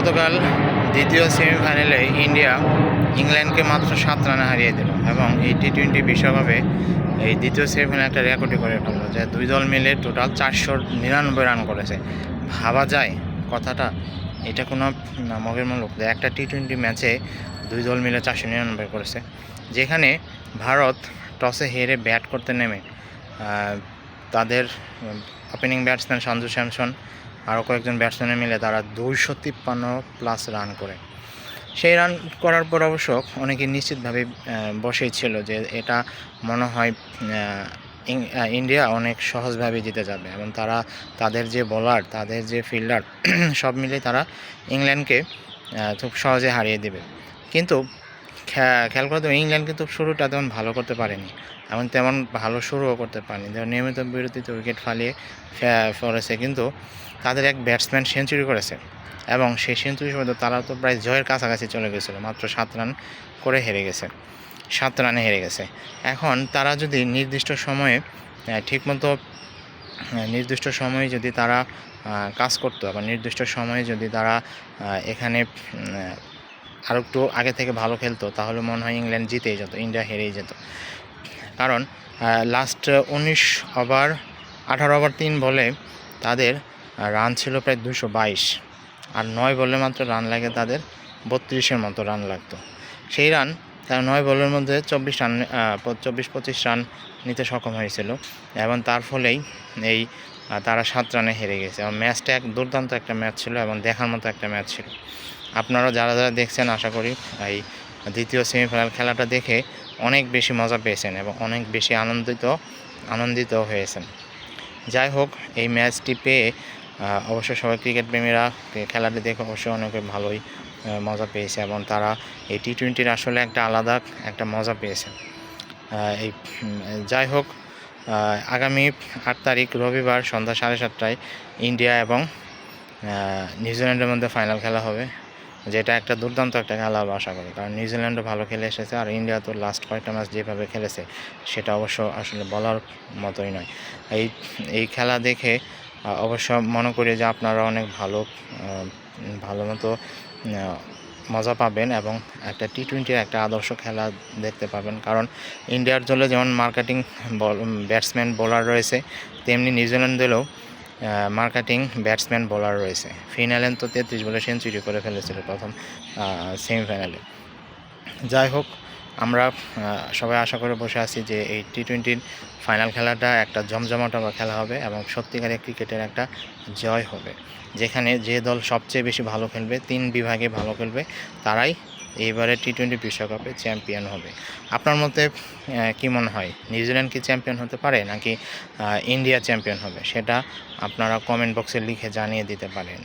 গতকাল দ্বিতীয় সেমিফাইনালে ইন্ডিয়া ইংল্যান্ডকে মাত্র 7 রানে হারিয়ে দিল এবং এই টি-20 বিশ্বকাপে এই দ্বিতীয় সেমিফাইনালে একটা রেকর্ডই করে ফেললো, যে দুই দল মিলে টোটাল 499 রান করেছে। ভাবা যায় কথাটা? এটা কোনো মগের মূলক যে একটা টি-20 ম্যাচে দুই দল মিলে 499 করেছে, যেখানে ভারত টসে হেরে ব্যাট করতে নেমে তাদের ওপেনিং ব্যাটসম্যান সঞ্জু স্যামসন আরও কয়েকজন ব্যাটসম্যানে মিলে তারা 253+ রান করে। সেই রান করার পর অবশ্য অনেকে নিশ্চিতভাবে বসেই ছিল যে এটা মনে হয় ইন্ডিয়া অনেক সহজভাবে জিতে যাবে এবং তারা তাদের যে বোলার, তাদের যে ফিল্ডার সব মিলে তারা ইংল্যান্ডকে খুব সহজে হারিয়ে দেবে। কিন্তু খেয়াল করে তো ইংল্যান্ড কিন্তু শুরুটা তেমন ভালো করতে পারেনি, এবং তেমন ভালো শুরুও করতে পারেনি। নিয়মিত বিরতিতে উইকেট ফালিয়ে ফেলেছে, কিন্তু তাদের এক ব্যাটসম্যান সেঞ্চুরি করেছে এবং সেই সেঞ্চুরি সময় তারা তো প্রায় জয়ের কাছাকাছি চলে গেছিলো। মাত্র 7 রান করে হেরে গেছে, 7 রানে হেরে গেছে। এখন তারা যদি নির্দিষ্ট সময়ে ঠিকমতো নির্দিষ্ট সময়ে যদি তারা কাজ করতো, আবার নির্দিষ্ট সময়ে যদি তারা এখানে আরও একটু আগে থেকে ভালো খেলতো, তাহলে মনে হয় ইংল্যান্ড জিতেই যেত, ইন্ডিয়া হেরেই যেত। কারণ লাস্ট 19 ওভার 18 ওভার 3 বলে তাদের রান ছিল প্রায় 222, আর 9 বলে মাত্র রান লাগে তাদের 32-এর মতো রান লাগতো। সেই রান তারা 9 বলের মধ্যে 24-25 রান নিতে সক্ষম হয়েছিল, এবং তার ফলেই এই তারা 7 রানে হেরে গেছে। এবং ম্যাচটা এক দুর্দান্ত একটা ম্যাচ ছিল এবং দেখার মতো একটা ম্যাচ ছিল। আপনারা যারা যারা দেখছেন, আশা করি এই দ্বিতীয় সেমিফাইনাল খেলাটা দেখে অনেক বেশি মজা পেয়েছেন এবং অনেক বেশি আনন্দিত হয়েছেন। যাই হোক, এই ম্যাচটি পেয়ে অবশ্যই সবাই ক্রিকেট প্রেমীরা খেলাটি দেখে অবশ্যই অনেকে ভালোই মজা পেয়েছে এবং তারা এই টি-20-র আসলে একটা আলাদা একটা মজা পেয়েছে। যাই হোক, আগামী 8 তারিখ রবিবার সন্ধ্যা 7:30টায় ইন্ডিয়া এবং নিউজিল্যান্ডের মধ্যে ফাইনাল খেলা হবে, যেটা একটা দুর্দান্ত একটা খেলা হবে আশা করি। কারণ নিউজিল্যান্ডও ভালো খেলে এসেছে, আর ইন্ডিয়া তো লাস্ট কয়েকটা ম্যাচ যেভাবে খেলেছে সেটা অবশ্য আসলে বলার মতোই নয়। এই খেলা দেখে অবশ্য মনে করি যে আপনারা অনেক ভালো মতো মজা পাবেন এবং একটা টি-20-র একটা আদর্শ খেলা দেখতে পাবেন। কারণ ইন্ডিয়ার দলে যেমন মার্কেটিং ব্যাটসম্যান বোলার রয়েছে, তেমনি নিউজিল্যান্ড দলেও মার্কেটিং ব্যাটসম্যান বোলার রয়েছে। ফিন অ্যালেন তো 33 বলে সেঞ্চুরি করে ফেলেছিল প্রথম সেমিফাইনালে। যাই হোক, আমরা সবাই আশা করে বসে আছি যে এই টি-20-র ফাইনাল খেলাটা একটা জমজমাট খেলা হবে এবং সত্যিকারের ক্রিকেটের একটা জয় হবে, যেখানে যে দল সবচেয়ে বেশি ভালো খেলবে, 3 বিভাগে ভালো খেলবে, তারাই এইবারে টি-20 বিশ্বকাপে চ্যাম্পিয়ন হবে। আপনার মতে কী মনে হয়, নিউজিল্যান্ড কি চ্যাম্পিয়ন হতে পারে নাকি ইন্ডিয়া চ্যাম্পিয়ন হবে? সেটা আপনারা কমেন্ট বক্সে লিখে জানিয়ে দিতে পারেন।